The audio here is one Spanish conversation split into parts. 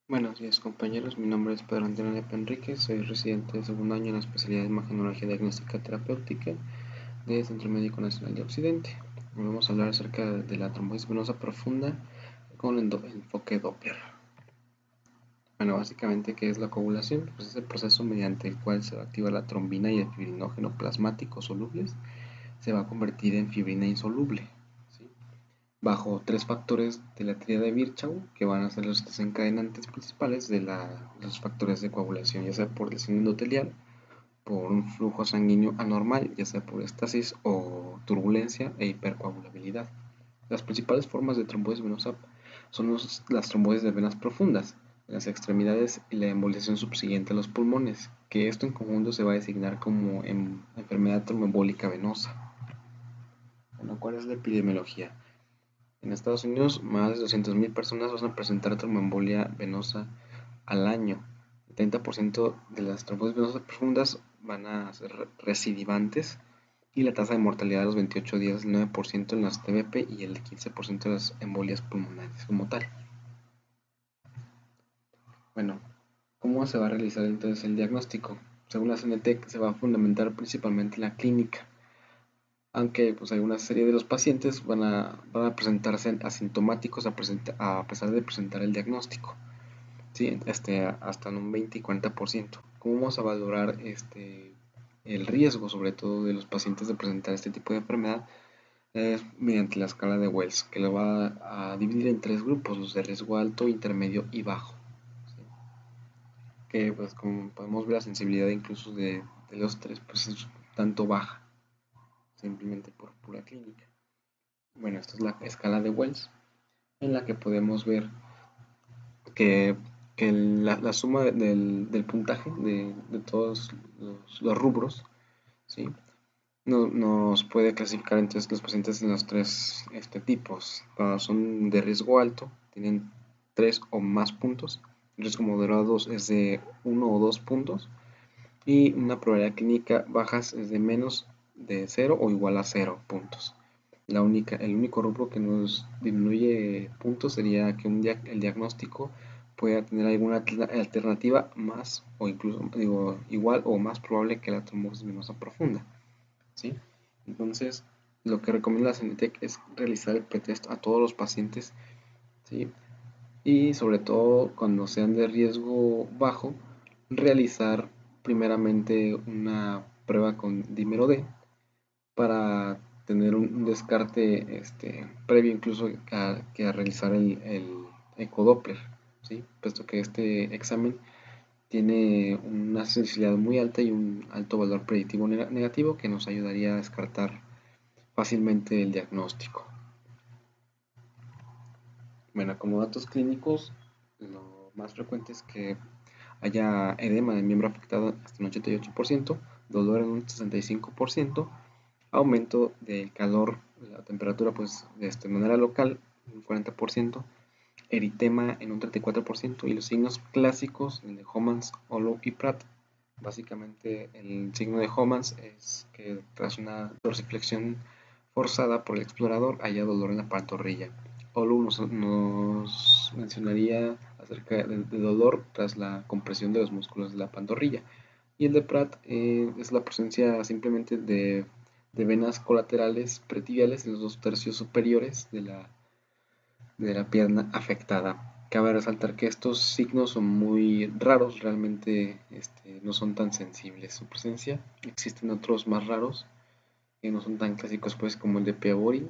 Buenos días compañeros, mi nombre es Pedro Antonio Lepe Enríquez, soy residente de segundo año en la especialidad de Imagenología Diagnóstica Terapéutica del Centro Médico Nacional de Occidente. Hoy vamos a hablar acerca de la trombosis venosa profunda con enfoque Doppler. Bueno, básicamente, ¿qué es la coagulación? Pues es el proceso mediante el cual se va a activar la trombina y el fibrinógeno plasmático solubles se va a convertir en fibrina insoluble, ¿sí? Bajo tres factores de la tríada de Virchow, que van a ser los desencadenantes principales de los factores de coagulación, ya sea por lesión endotelial, por un flujo sanguíneo anormal, ya sea por estasis o turbulencia e hipercoagulabilidad. Las principales formas de trombosis venosa son las trombosis de venas profundas, en las extremidades y la embolización subsiguiente a los pulmones, que esto en conjunto se va a designar como enfermedad tromboembólica venosa. Bueno, ¿cuál es la epidemiología? En Estados Unidos, más de 200.000 personas van a presentar tromboembolia venosa al año. El 30% de las trombosis venosas profundas van a ser recidivantes y la tasa de mortalidad a los 28 días es el 9% en las TBP y el 15% de las embolias pulmonares como tal. Bueno, ¿cómo se va a realizar entonces el diagnóstico? Según la CNTEC, se va a fundamentar principalmente en la clínica, aunque pues hay una serie de los pacientes van a presentarse asintomáticos a pesar de presentar el diagnóstico, ¿sí? Hasta en un 20 y 40%. ¿Cómo vamos a valorar el riesgo, sobre todo de los pacientes de presentar este tipo de enfermedad? Es mediante la escala de Wells, que lo va a dividir en tres grupos, los de riesgo alto, intermedio y bajo, ¿sí? Que pues como podemos ver la sensibilidad incluso de los tres pues es tanto baja, simplemente por pura clínica. Bueno, esta es la escala de Wells, en la que podemos ver que, que la suma del puntaje de todos los rubros, ¿sí? Nos puede clasificar entonces los pacientes en los tres tipos. Cuando son de riesgo alto, tienen 3 o más puntos. El riesgo moderado es de 1 o 2 puntos. Y una probabilidad clínica bajas es de menos de 0 o igual a 0 puntos. El único rubro que nos disminuye puntos sería que el diagnóstico pueda tener alguna alternativa más o incluso digo, igual o más probable que la trombosis venosa profunda, ¿sí? Entonces, lo que recomienda la CENITEC es realizar el pretest a todos los pacientes, ¿sí? Y sobre todo cuando sean de riesgo bajo, realizar primeramente una prueba con dímero D para tener un descarte previo incluso que a realizar el ecodoppler, ¿sí? Puesto que este examen tiene una sensibilidad muy alta y un alto valor predictivo negativo que nos ayudaría a descartar fácilmente el diagnóstico. Bueno, como datos clínicos, lo más frecuente es que haya edema del miembro afectado hasta un 88%, dolor en un 65%, aumento del calor, la temperatura pues de manera local un 40%, eritema en un 34% y los signos clásicos, el de Homans, Olo y Pratt. Básicamente el signo de Homans es que tras una dorsiflexión forzada por el explorador haya dolor en la pantorrilla. Olu nos mencionaría acerca del dolor tras la compresión de los músculos de la pantorrilla. Y el de Pratt es la presencia simplemente de venas colaterales pretibiales en los 2 tercios superiores de la pierna afectada. Cabe resaltar que estos signos son muy raros, realmente no son tan sensibles su presencia. Existen otros más raros que no son tan clásicos pues como el de Peabody,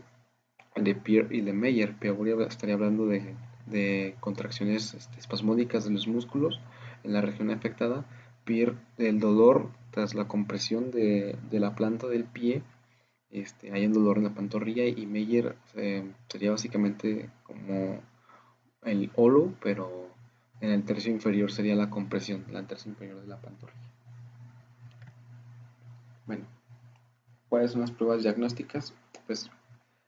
el de Pierre y el de Meyer. Peabody estaría hablando de contracciones espasmódicas de los músculos en la región afectada. Pierre, el dolor tras la compresión de la planta del pie, hay un dolor en la pantorrilla, y Meyer sería básicamente como el holo, pero en el tercio inferior sería la compresión, la tercio inferior de la pantorrilla. Bueno, ¿cuáles son las pruebas diagnósticas? Pues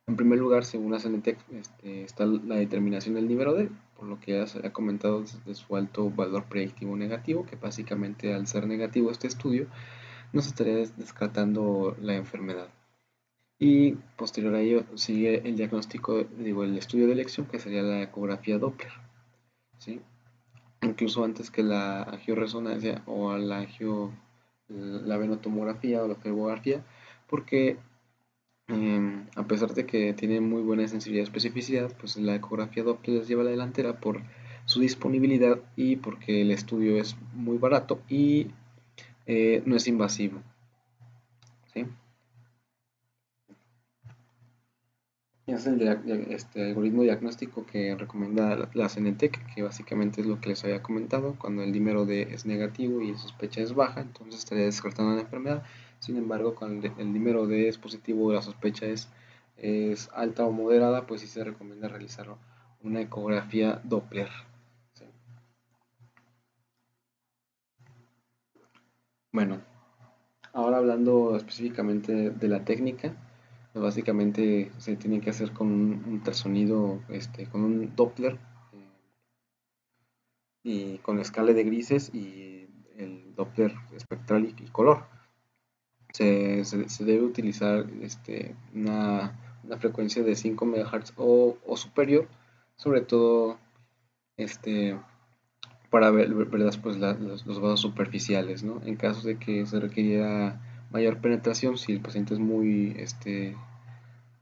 en primer lugar, según la CNTEC, está la determinación del número D, por lo que ya se ha comentado de su alto valor predictivo negativo, que básicamente al ser negativo este estudio nos estaría descartando la enfermedad. Y posterior a ello sigue el estudio de elección, que sería la ecografía Doppler, ¿sí? incluso antes que la angioresonancia o la venotomografía o la flebografía, porque a pesar de que tiene muy buena sensibilidad y especificidad, pues la ecografía Doppler les lleva a la delantera por su disponibilidad y porque el estudio es muy barato y no es invasivo, ¿sí? Es el algoritmo diagnóstico que recomienda la CNTEC, que básicamente es lo que les había comentado. Cuando el dímero D es negativo y la sospecha es baja, entonces estaría descartando la enfermedad. Sin embargo, cuando el dímero D es positivo y la sospecha es alta o moderada, pues sí se recomienda realizar una ecografía Doppler. ¿Sí? Bueno, ahora hablando específicamente de la técnica, pues básicamente se tiene que hacer con un ultrasonido, con un Doppler y con la escala de grises y el Doppler espectral y color. Se debe utilizar una frecuencia de 5 MHz o superior, sobre todo este, para ver pues, los vasos superficiales, ¿no? En caso de que se requiriera mayor penetración, si el paciente es muy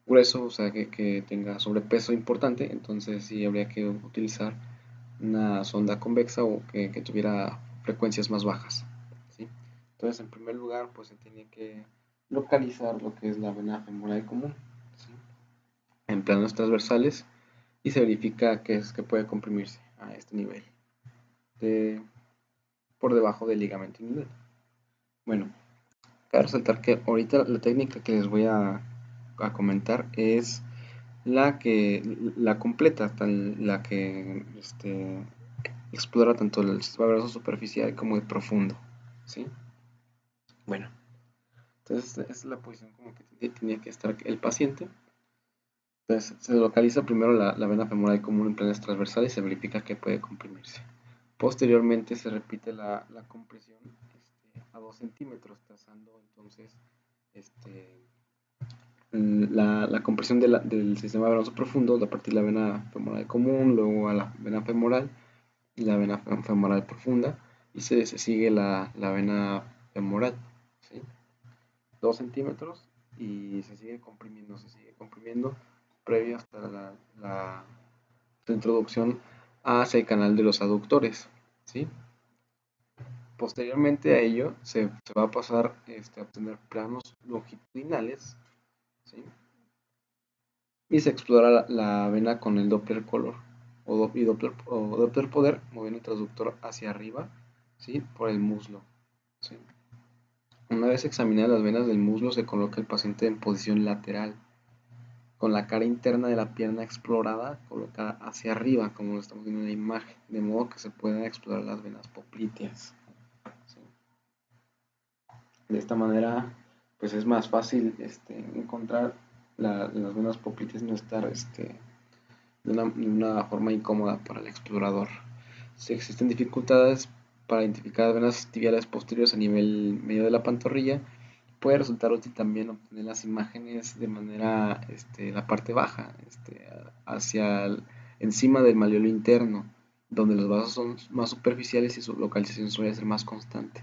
grueso, o sea, que tenga sobrepeso importante, entonces sí habría que utilizar una sonda convexa o que tuviera frecuencias más bajas, ¿sí? Entonces, en primer lugar, pues se tiene que localizar lo que es la vena femoral común, ¿sí? En planos transversales y se verifica que puede comprimirse a este nivel, de, por debajo del ligamento inguinal. Bueno, cabe resaltar que ahorita la técnica que les voy a comentar es la completa, la que explora tanto el sistema nervioso superficial como el profundo, ¿sí? Bueno, entonces esta es la posición como que tiene que estar el paciente. Entonces se localiza primero la vena femoral común en planes transversales y se verifica que puede comprimirse. Posteriormente se repite la compresión a 2 centímetros, trazando entonces este, la compresión del sistema venoso profundo a partir de la vena femoral común, luego a la vena femoral y la vena femoral profunda y se sigue la vena femoral, ¿sí? 2 centímetros y se sigue comprimiendo previo hasta la introducción hacia el canal de los aductores, ¿sí? Posteriormente a ello se va a pasar a obtener planos longitudinales, ¿sí? Y se explora la vena con el Doppler color o Doppler poder, moviendo el transductor hacia arriba, ¿sí? Por el muslo, ¿sí? Una vez examinadas las venas del muslo, se coloca el paciente en posición lateral, con la cara interna de la pierna explorada colocada hacia arriba, como lo estamos viendo en la imagen, de modo que se puedan explorar las venas popliteas, ¿sí? De esta manera, pues es más fácil encontrar las venas popliteas y no estar de una forma incómoda para el explorador. Si existen dificultades para identificar las venas tibiales posteriores a nivel medio de la pantorrilla, puede resultar útil también obtener las imágenes de manera, la parte baja, encima del malleolo interno, donde los vasos son más superficiales y su localización suele ser más constante.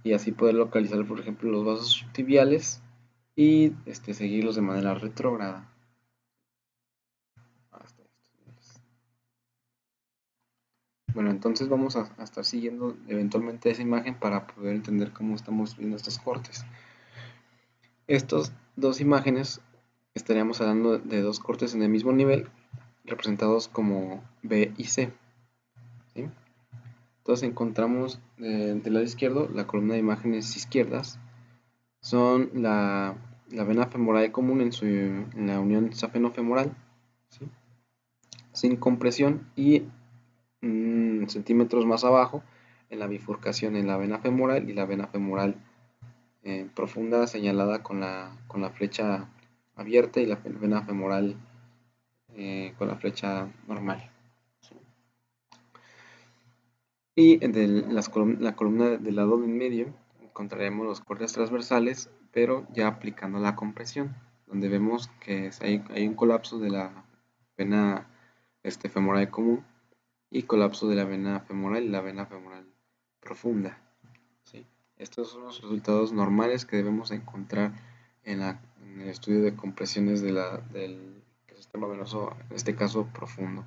Y así poder localizar, por ejemplo, los vasos tibiales y seguirlos de manera retrógrada hasta estos niveles. Bueno, entonces vamos a estar siguiendo eventualmente esa imagen para poder entender cómo estamos viendo estos cortes. Estas dos imágenes estaríamos hablando de dos cortes en el mismo nivel, representados como B y C, ¿sí? Entonces encontramos del lado izquierdo la columna de imágenes izquierdas, son la vena femoral común en la unión safeno-femoral, ¿sí? Sin compresión y centímetros más abajo en la bifurcación en la vena femoral y la vena femoral profunda señalada con la flecha abierta y la vena femoral con la flecha normal. Y la columna del lado en medio encontraremos los cortes transversales, pero ya aplicando la compresión, donde vemos que hay un colapso de la vena femoral común y colapso de la vena femoral y la vena femoral profunda. ¿Sí? Estos son los resultados normales que debemos encontrar en el estudio de compresiones del sistema venoso, en este caso profundo.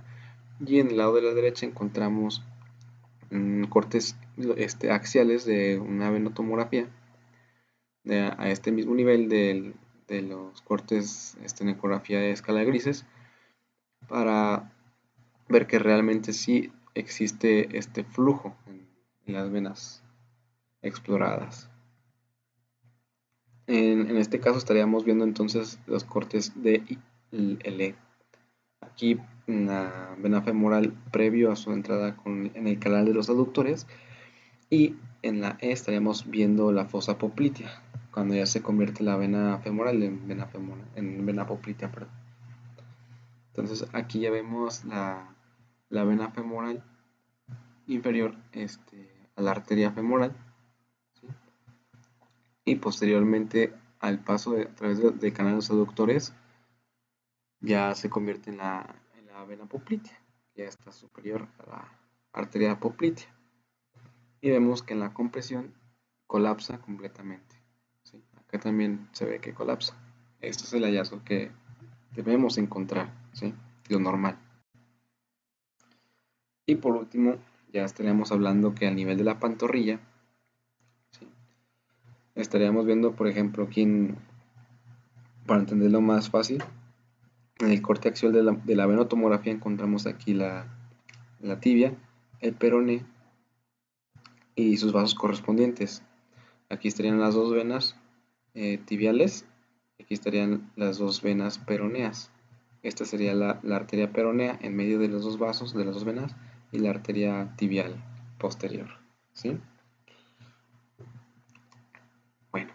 Y en el lado de la derecha encontramos cortes axiales de una venotomografía a este mismo nivel de los cortes en ecografía de escala de grises, para ver que realmente sí existe este flujo en las venas exploradas. En este caso estaríamos viendo entonces los cortes D y L. Aquí en la vena femoral previo a su entrada en el canal de los aductores, y en la E estaríamos viendo la fosa poplitea, cuando ya se convierte la vena femoral en vena poplitea, perdón. Entonces aquí ya vemos la vena femoral inferior a la arteria femoral, ¿sí? Y posteriormente al paso a través del canal de los aductores ya se convierte en la vena poplitea, ya está superior a la arteria poplitea. Y vemos que en la compresión colapsa completamente, ¿sí? Acá también se ve que colapsa. Este es el hallazgo que debemos encontrar, ¿sí? Lo normal. Y por último, ya estaríamos hablando que al nivel de la pantorrilla, ¿sí? Estaríamos viendo, por ejemplo, para entenderlo más fácil, en el corte axial de la venotomografía encontramos aquí la tibia, el peroné y sus vasos correspondientes. Aquí estarían las dos venas tibiales, aquí estarían las dos venas peroneas. Esta sería la arteria peronea en medio de los dos vasos, de las dos venas, y la arteria tibial posterior, ¿sí? Bueno,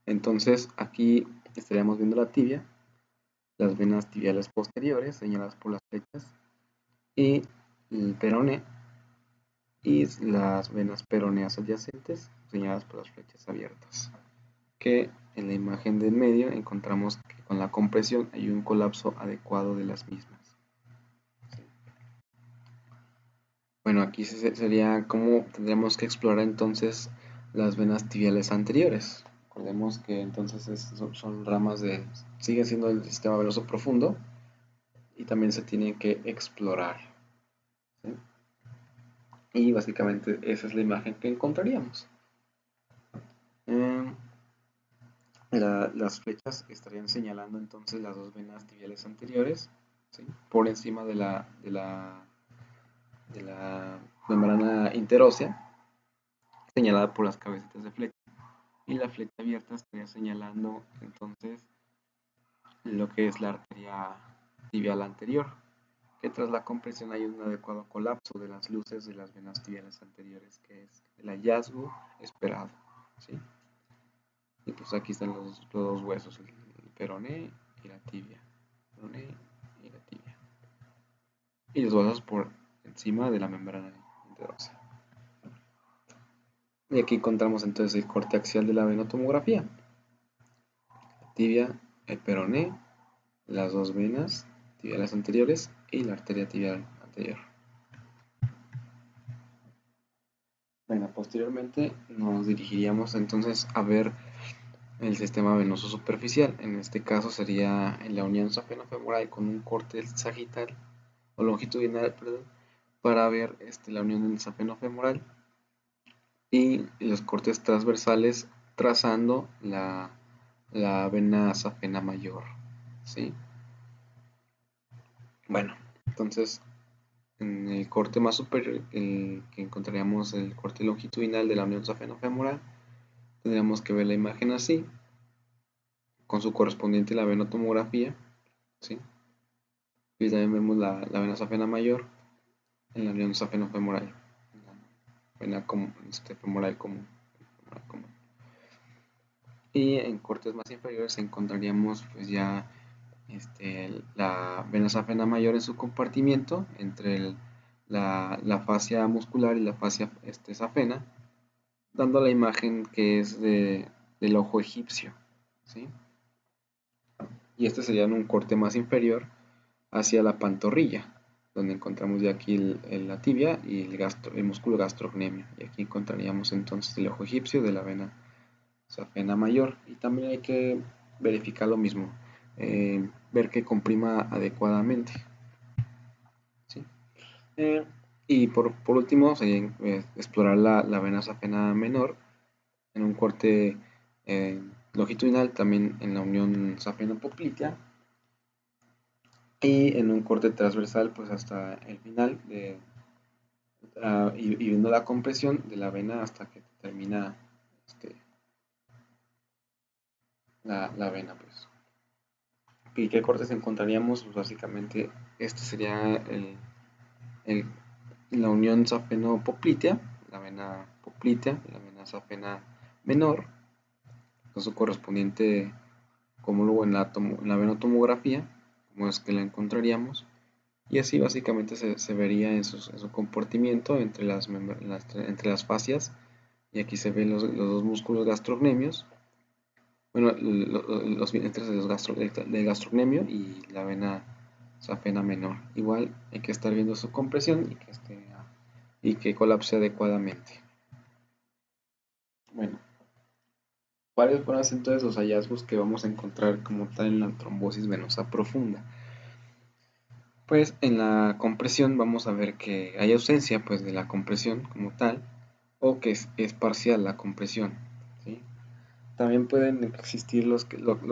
entonces aquí estaríamos viendo la tibia, las venas tibiales posteriores señaladas por las flechas, y el peroné y las venas peroneas adyacentes señaladas por las flechas abiertas, que en la imagen del medio encontramos que con la compresión hay un colapso adecuado de las mismas. ¿Sí? Bueno, aquí sería cómo tendríamos que explorar entonces las venas tibiales anteriores. Recordemos que entonces son ramas sigue siendo el sistema venoso profundo y también se tienen que explorar, ¿sí? Y básicamente esa es la imagen que encontraríamos. Las flechas estarían señalando entonces las dos venas tibiales anteriores, ¿sí? Por encima de la membrana interósea, señalada por las cabecitas de flecha. Y la flecha abierta estaría señalando entonces lo que es la arteria tibial anterior, que tras la compresión hay un adecuado colapso de las luces de las venas tibiales anteriores, que es el hallazgo esperado, ¿sí? Y pues aquí están los dos huesos, el peroné y la tibia. Peroné y la tibia. Y los huesos por encima de la membrana interósea. Y aquí encontramos entonces el corte axial de la venotomografía. La tibia, el peroné, las dos venas tibiales anteriores y la arteria tibial anterior. Bueno, posteriormente nos dirigiríamos entonces a ver el sistema venoso superficial. En este caso sería en la unión safenofemoral con un corte sagital o longitudinal, perdón, para ver la unión del safenofemoral y los cortes transversales trazando la vena safena mayor, ¿sí? Bueno, entonces en el corte más superior, el que encontraríamos el corte longitudinal de la unión safenofemoral, tendríamos que ver la imagen así, con su correspondiente la venotomografía, ¿sí? Y también vemos la vena safena mayor en la unión safenofemoral, en la vena femoral común. Y en cortes más inferiores encontraríamos pues ya la vena safena mayor en su compartimiento entre la fascia muscular y la fascia safena, dando la imagen que es del ojo egipcio, ¿sí? Y este sería en un corte más inferior hacia la pantorrilla, donde encontramos ya aquí la tibia y el músculo gastrocnemio. Y aquí encontraríamos entonces el ojo egipcio de la vena safena mayor. Y también hay que verificar lo mismo, ver que comprima adecuadamente. ¿Sí? Y por último, explorar la vena safena menor en un corte longitudinal, también en la unión safeno-poplitea, y en un corte transversal pues hasta el final, y viendo la compresión de la vena hasta que termina este, la vena. Pues. ¿Y qué cortes encontraríamos? Pues básicamente este sería el, la unión safeno-poplitea, la vena poplitea, la vena safena menor, con su correspondiente homólogo en la venotomografía, como es que la encontraríamos. Y así básicamente se vería en su comportamiento entre las fascias. Y aquí se ven los dos músculos gastrocnemios. Bueno, los vientres del gastrocnemio y la vena safena menor. Igual hay que estar viendo su compresión y que colapse adecuadamente. Bueno, ¿cuáles van a ser entonces los hallazgos que vamos a encontrar como tal en la trombosis venosa profunda? Pues en la compresión vamos a ver que hay ausencia pues de la compresión como tal, o que es parcial la compresión, ¿sí? También pueden existir lo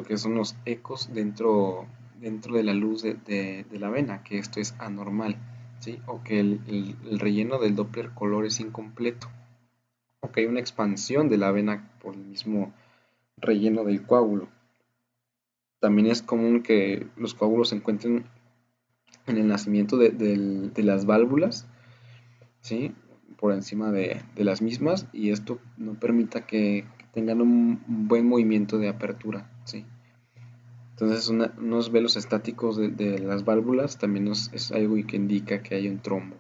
que son los ecos dentro de la luz de la vena, que esto es anormal, ¿sí? O que el relleno del Doppler color es incompleto, o que hay una expansión de la vena por el mismo relleno del coágulo. También es común que los coágulos se encuentren en el nacimiento de las válvulas, ¿sí? Por encima de las mismas, y esto no permita que tengan un buen movimiento de apertura, ¿sí? Entonces unos velos estáticos de las válvulas también es algo que indica que hay un trombo,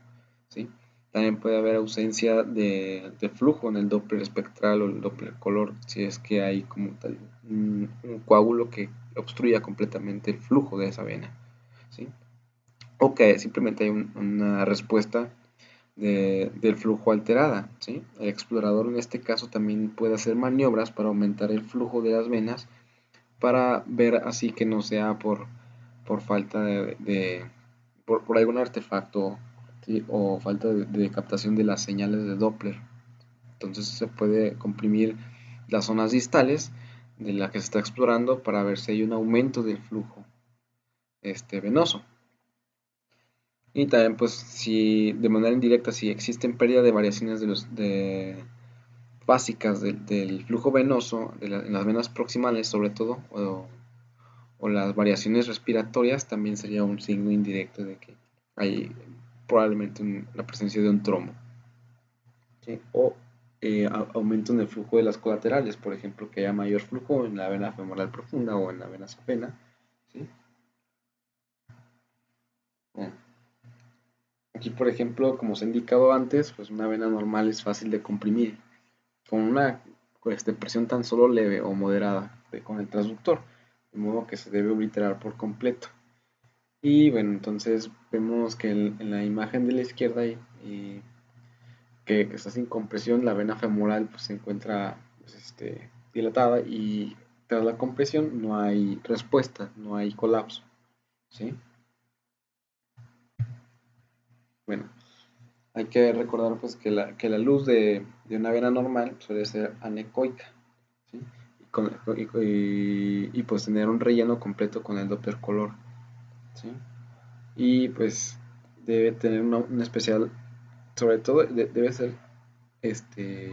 ¿sí? También puede haber ausencia de flujo en el Doppler espectral o el Doppler color, si es que hay como tal un coágulo que obstruya completamente el flujo de esa vena, ¿sí? O que simplemente hay una respuesta del flujo alterada, ¿sí? El explorador en este caso también puede hacer maniobras para aumentar el flujo de las venas, para ver así que no sea por falta por algún artefacto, ¿sí? O falta de captación de las señales de Doppler. Entonces se puede comprimir las zonas distales de la que se está explorando para ver si hay un aumento del flujo venoso. Y también, pues, si de manera indirecta, si existen pérdida de variaciones básicas del flujo venoso en las venas proximales, sobre todo, o las variaciones respiratorias, también sería un signo indirecto de que hay probablemente la presencia de un trombo, ¿sí? O aumento en el flujo de las colaterales, por ejemplo, que haya mayor flujo en la vena femoral profunda o en la vena safena, ¿sí? Bueno, aquí, por ejemplo, como se ha indicado antes, pues una vena normal es fácil de comprimir con una presión tan solo leve o moderada con el transductor, de modo que se debe obliterar por completo. Y bueno, entonces vemos que en la imagen de la izquierda que está sin compresión, la vena femoral pues, se encuentra pues, dilatada, y tras la compresión no hay respuesta, no hay colapso, ¿sí? Bueno, hay que recordar pues que la luz de una vena normal suele ser anecoica, ¿sí? Pues tener un relleno completo con el Doppler color, ¿sí? Y pues debe tener una especial, sobre todo debe ser este,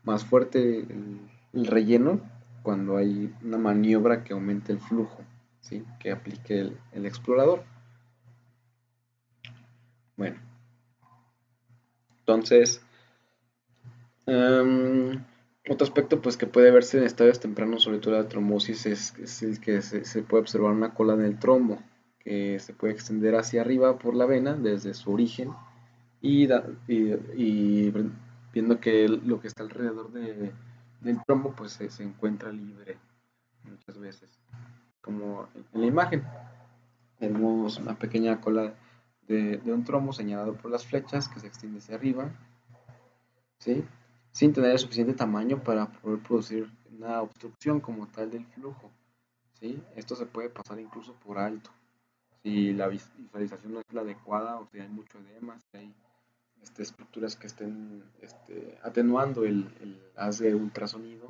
más fuerte el relleno cuando hay una maniobra que aumente el flujo, ¿sí? Que aplique el explorador. Bueno, entonces, otro aspecto pues que puede verse en estadios tempranos, sobre todo la trombosis, es el que se puede observar una cola en el trombo, que se puede extender hacia arriba por la vena desde su origen, y viendo que lo que está alrededor del trombo pues se encuentra libre muchas veces, como en la imagen. Tenemos una pequeña cola de un trombo señalado por las flechas que se extiende hacia arriba, ¿sí? Sin tener el suficiente tamaño para poder producir una obstrucción como tal del flujo, ¿sí? Esto se puede pasar incluso por alto si la visualización no es la adecuada o si hay mucho edema, si hay estructuras que estén atenuando el haz de ultrasonido,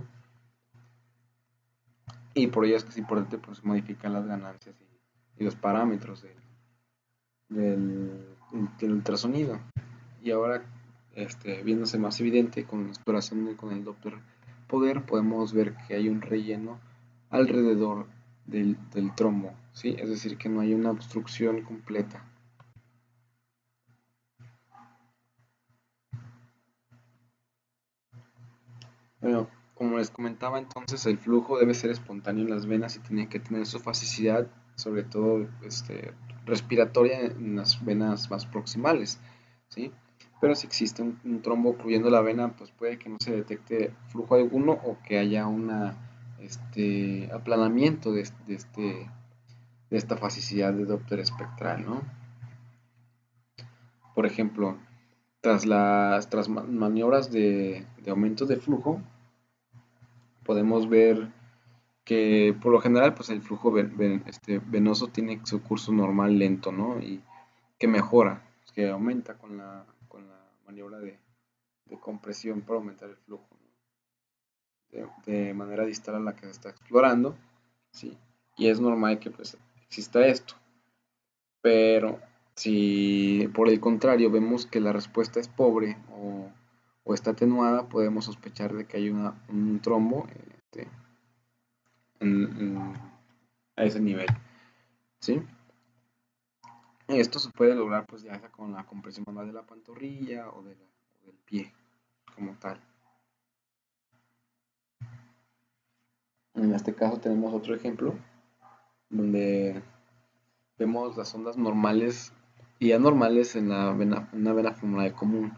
y por ello es que es importante pues, modificar las ganancias y los parámetros del ultrasonido. Y ahora, viéndose más evidente con la exploración con el Doppler poder, podemos ver que hay un relleno alrededor del trombo, ¿sí? Es decir, que no hay una obstrucción completa. Bueno, como les comentaba entonces, el flujo debe ser espontáneo en las venas y tiene que tener su facilidad, sobre todo respiratoria en las venas más proximales, ¿sí? Pero si existe un trombo ocluyendo la vena, pues puede que no se detecte flujo alguno o que haya una aplanamiento de esta facilidad de Doppler espectral, ¿no? Por ejemplo, tras maniobras de aumento de flujo, podemos ver que por lo general pues el flujo venoso tiene su curso normal lento, ¿no? Y que mejora, que aumenta con la maniobra de compresión para aumentar el flujo, ¿no? De manera distal a la que se está explorando, ¿sí? Y es normal que pues exista esto, pero si por el contrario vemos que la respuesta es pobre o está atenuada, podemos sospechar de que hay un trombo en- a ese nivel, ¿sí? Esto se puede lograr pues ya sea con la compresión manual de la pantorrilla o del pie como tal. En este caso tenemos otro ejemplo donde vemos las ondas normales y anormales en una vena femoral común.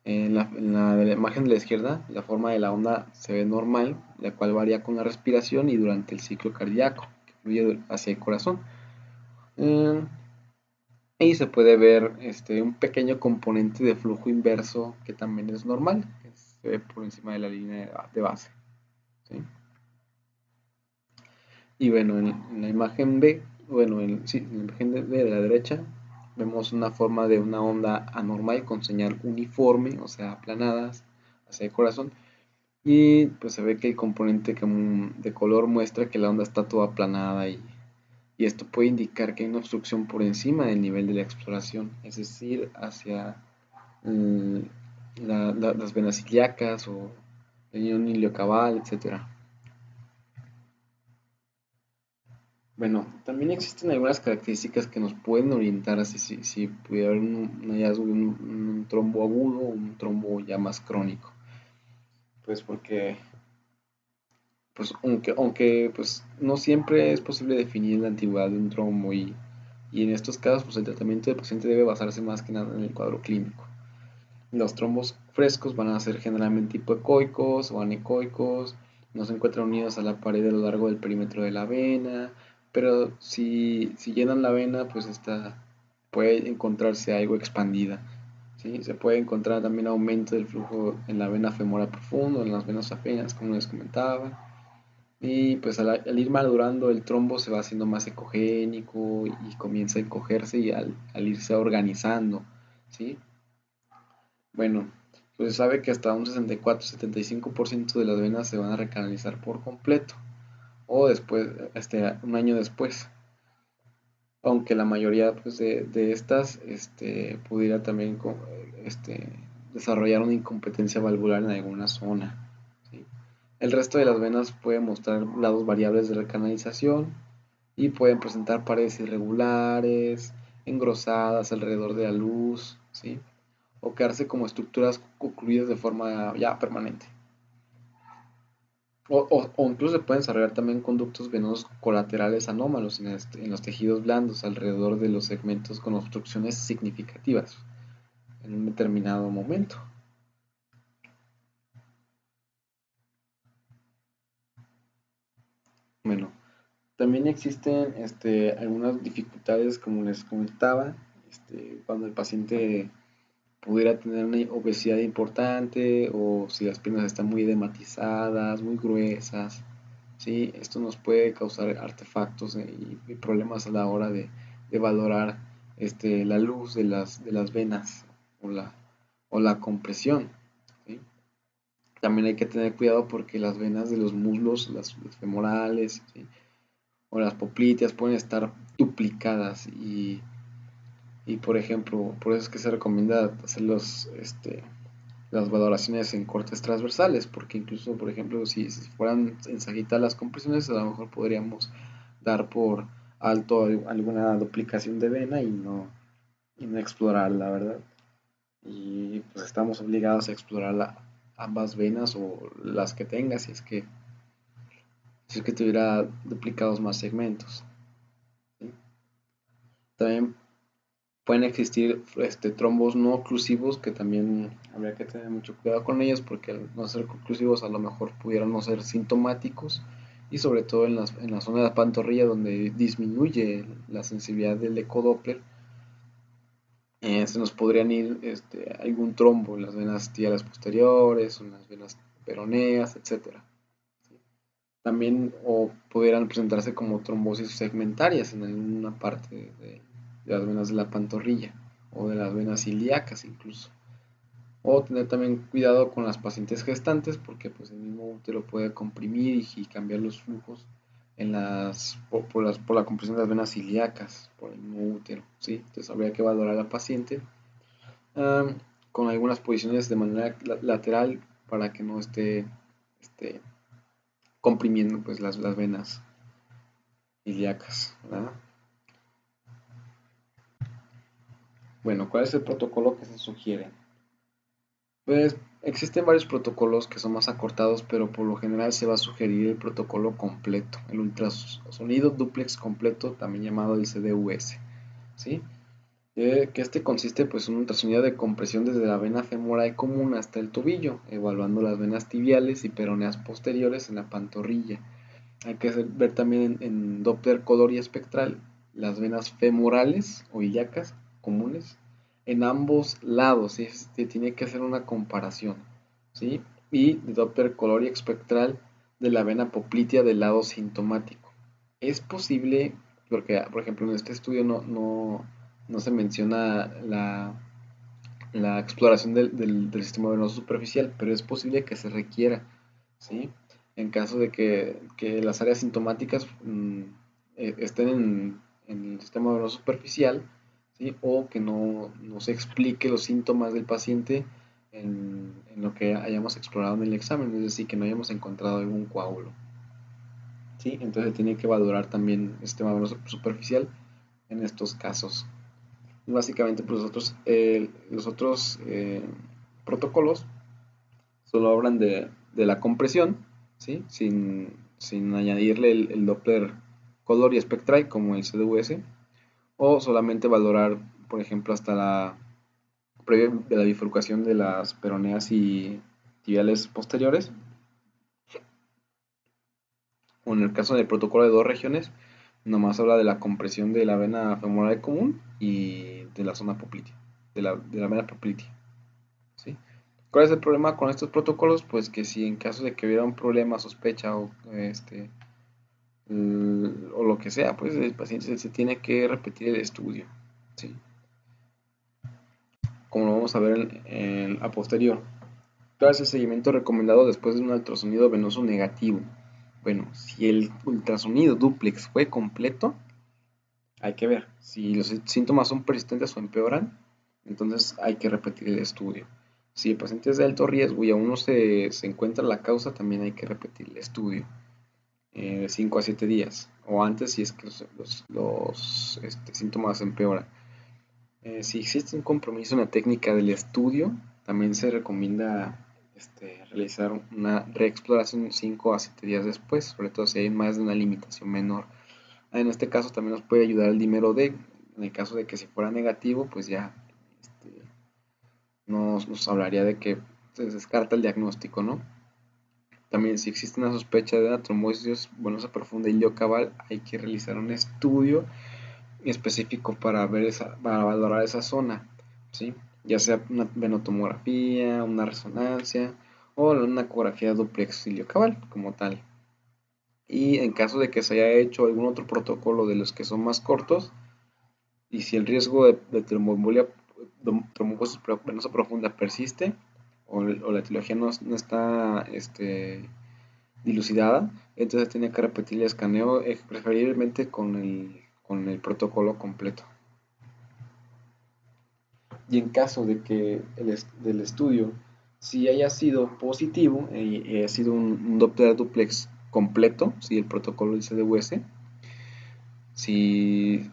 En la imagen de la izquierda, la forma de la onda se ve normal, la cual varía con la respiración y durante el ciclo cardíaco, que fluye hacia el corazón. Eh, Y se puede ver un pequeño componente de flujo inverso que también es normal, que se ve por encima de la línea de base, ¿sí? Y bueno, en la imagen B, bueno, sí, en la imagen de la derecha, vemos una forma de una onda anormal con señal uniforme, o sea, aplanadas hacia el corazón. Y pues se ve que el componente de color muestra que la onda está toda aplanada y esto puede indicar que hay una obstrucción por encima del nivel de la exploración, es decir, hacia mm, las venas ilíacas o el ion iliocabal, etcétera. Bueno, también existen algunas características que nos pueden orientar a si pudiera haber un hallazgo de un trombo agudo o un trombo ya más crónico. Pues porque, pues aunque pues no siempre es posible definir la antigüedad de un trombo y en estos casos pues el tratamiento del paciente debe basarse más que nada en el cuadro clínico. Los trombos frescos van a ser generalmente hipoecoicos o anecoicos, no se encuentran unidos a la pared a lo largo del perímetro de la vena, pero si llenan la vena, pues esta puede encontrarse algo expandida, ¿sí? Se puede encontrar también aumento del flujo en la vena femoral profundo, en las venas afenas, como les comentaba, y pues al ir madurando el trombo se va haciendo más ecogénico y comienza a encogerse y al irse organizando, ¿sí? Bueno, pues se sabe que hasta un 64-75% de las venas se van a recanalizar por completo o después, un año después, aunque la mayoría pues, de estas pudiera también este, desarrollar una incompetencia valvular en alguna zona, ¿sí? El resto de las venas pueden mostrar lados variables de recanalización y pueden presentar paredes irregulares, engrosadas alrededor de la luz, ¿sí? O quedarse como estructuras ocluidas de forma ya permanente. O incluso se pueden desarrollar también conductos venosos colaterales anómalos en los tejidos blandos alrededor de los segmentos con obstrucciones significativas en un determinado momento. Bueno, también existen algunas dificultades, como les comentaba, cuando el paciente pudiera tener una obesidad importante o si las piernas están muy edematizadas, muy gruesas. ¿Sí? Esto nos puede causar artefactos y problemas a la hora de valorar la luz de las venas o o la compresión. ¿Sí? También hay que tener cuidado porque las venas de los muslos, las femorales, ¿sí? O las popliteas pueden estar duplicadas y, por ejemplo, por eso es que se recomienda hacer las valoraciones en cortes transversales, porque incluso, por ejemplo, si fueran en sagital las compresiones, a lo mejor podríamos dar por alto alguna duplicación de vena y no explorar la verdad. Y pues estamos obligados a explorar ambas venas o las que tenga, si es que tuviera duplicados más segmentos. ¿Sí? También pueden existir trombos no oclusivos que también habría que tener mucho cuidado con ellos porque al no ser oclusivos a lo mejor pudieran no ser sintomáticos y sobre todo en la zona de la pantorrilla donde disminuye la sensibilidad del ecodoppler, se nos podrían ir algún trombo en las venas tibiales posteriores, en las venas peroneas, etcétera. También o pudieran presentarse como trombosis segmentarias en alguna parte de las venas de la pantorrilla o de las venas ilíacas incluso. O tener también cuidado con las pacientes gestantes porque pues el mismo útero puede comprimir y cambiar los flujos por la compresión de las venas ilíacas por el mismo útero. ¿Sí? Entonces habría que valorar a la paciente con algunas posiciones de manera lateral para que no esté comprimiendo pues las venas ilíacas, ¿verdad? Bueno, ¿cuál es el protocolo que se sugiere? Pues existen varios protocolos que son más acortados, pero por lo general se va a sugerir el protocolo completo, el ultrasonido duplex completo, también llamado el CDUS, ¿sí? Que consiste pues en un ultrasonido de compresión desde la vena femoral común hasta el tobillo, evaluando las venas tibiales y peroneas posteriores en la pantorrilla. Hay que ver también en Doppler color y espectral las venas femorales o ilíacas comunes en ambos lados, ¿sí? Tiene que hacer una comparación, ¿sí? Y de Doppler color y espectral de la vena poplitea del lado sintomático. Es posible, porque por ejemplo en este estudio no se menciona la exploración del sistema venoso superficial, pero es posible que se requiera, ¿sí? En caso de que las áreas sintomáticas estén en el sistema venoso superficial, ¿sí? O que no se explique los síntomas del paciente en lo que hayamos explorado en el examen, es decir, que no hayamos encontrado algún coágulo, ¿sí? Entonces tiene que valorar también el sistema venoso superficial en estos casos. Y básicamente pues los otros protocolos solo hablan de la compresión, ¿sí? Sin añadirle el Doppler color y espectral como el CDUS, o solamente valorar, por ejemplo, hasta la previa de la bifurcación de las peroneas y tibiales posteriores, o en el caso del protocolo de dos regiones, nomás habla de la compresión de la vena femoral común y de la zona poplitea, de la vena poplitea, ¿sí? ¿Cuál es el problema con estos protocolos? Pues que si en caso de que hubiera un problema, sospecha o lo que sea, pues el paciente se tiene que repetir el estudio, ¿sí? Como lo vamos a ver a posterior. ¿Cuál es el seguimiento recomendado después de un ultrasonido venoso negativo? Bueno, si el ultrasonido duplex fue completo, hay que ver. Si los síntomas son persistentes o empeoran, entonces hay que repetir el estudio. Si el paciente es de alto riesgo y aún no se encuentra la causa, también hay que repetir el estudio de 5 a 7 días o antes si es que los síntomas empeoran. Si existe un compromiso en la técnica del estudio, también se recomienda realizar una reexploración 5 a 7 días después, sobre todo si hay más de una limitación menor. En este caso también nos puede ayudar el dímero D. En el caso de que si fuera negativo, pues ya nos hablaría de que se descarta el diagnóstico, ¿no? También si existe una sospecha de una trombosis venosa profunda iliocaval, hay que realizar un estudio específico para para valorar esa zona, ¿sí? Ya sea una venotomografía, una resonancia o una ecografía duplex iliocaval como tal. Y en caso de que se haya hecho algún otro protocolo de los que son más cortos, y si el riesgo de trombosis venosa profunda persiste, o la etiología no está dilucidada, entonces tiene que repetir el escaneo, preferiblemente con el protocolo completo. Y en caso de que del estudio si haya sido positivo y haya sido un Doppler duplex completo, si el protocolo del CDUS, si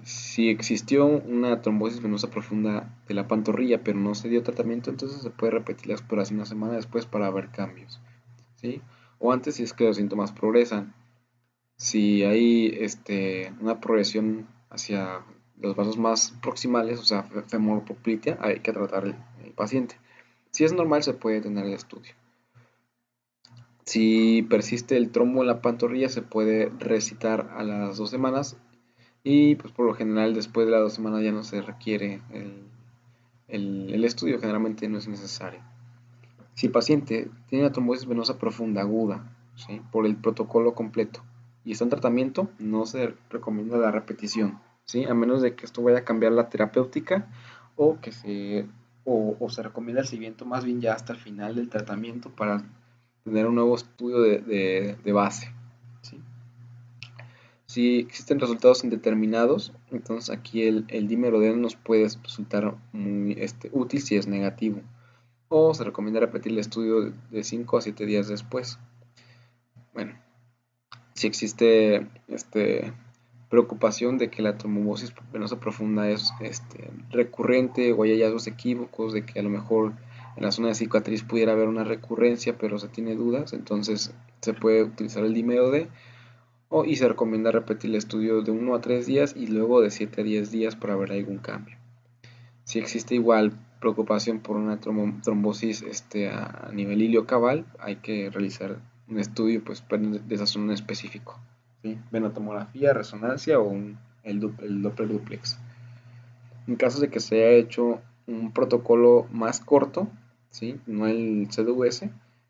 existió una trombosis venosa profunda de la pantorrilla pero no se dio tratamiento, entonces se puede repetir la exploración una semana después para ver cambios, ¿sí? O antes si es que los síntomas progresan. Si hay una progresión hacia los vasos más proximales, o sea, femoropoplitea, hay que tratar el paciente. Si es normal, se puede tener el estudio. Si persiste el trombo en la pantorrilla, se puede recitar a las 2 semanas y pues por lo general después de las 2 semanas ya no se requiere el estudio, generalmente no es necesario. Si el paciente tiene una trombosis venosa profunda aguda, ¿sí?, por el protocolo completo y está en tratamiento, no se recomienda la repetición, ¿sí?, a menos de que esto vaya a cambiar la terapéutica o que o se recomienda el seguimiento más bien ya hasta el final del tratamiento para tener un nuevo estudio de base, ¿sí? Si existen resultados indeterminados, entonces aquí el dímero D nos puede resultar muy útil si es negativo, o se recomienda repetir el estudio de 5 a 7 días después. Bueno, si existe preocupación de que la trombosis venosa profunda es recurrente o hay hallazgos equívocos de que a lo mejor en la zona de cicatriz pudiera haber una recurrencia, pero se tiene dudas, entonces se puede utilizar el dímero D y se recomienda repetir el estudio de 1 a 3 días y luego de 7 a 10 días para ver algún cambio. Si existe igual preocupación por una trombosis a nivel iliocaval, hay que realizar un estudio pues, de esa zona en específico, ¿sí? Venotomografía, resonancia o el Doppler duplex. En caso de que se haya hecho un protocolo más corto, ¿sí?, no el CDUS,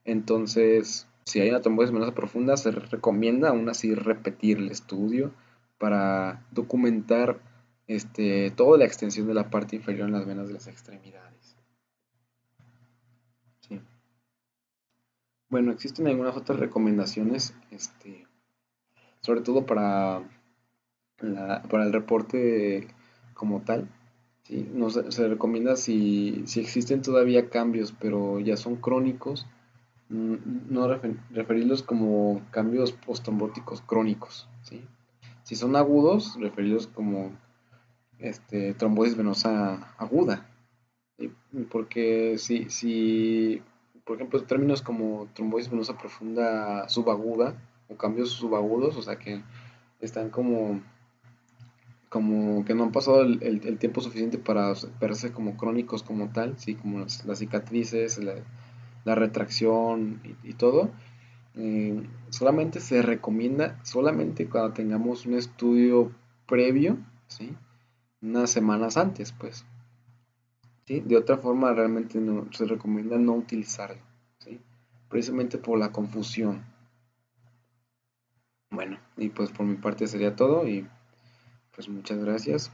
entonces si hay una trombosis venosa profunda se recomienda aún así repetir el estudio para documentar toda la extensión de la parte inferior en las venas de las extremidades. Sí. Bueno, existen algunas otras recomendaciones, sobre todo para el reporte como tal. ¿Sí? Se recomienda si existen todavía cambios, pero ya son crónicos, no referirlos como cambios postrombóticos crónicos. ¿Sí? Si son agudos, referirlos como trombosis venosa aguda. ¿Sí? Porque si, por ejemplo, términos como trombosis venosa profunda subaguda o cambios subagudos, o sea que están como que no han pasado el tiempo suficiente para verse como crónicos como tal, sí, como las cicatrices, la retracción y todo. Solamente se recomienda solamente cuando tengamos un estudio previo, ¿sí?, unas semanas antes, pues, ¿sí? De otra forma realmente no, se recomienda no utilizarlo, ¿sí?, precisamente por la confusión. Bueno, y pues por mi parte sería todo y pues muchas gracias.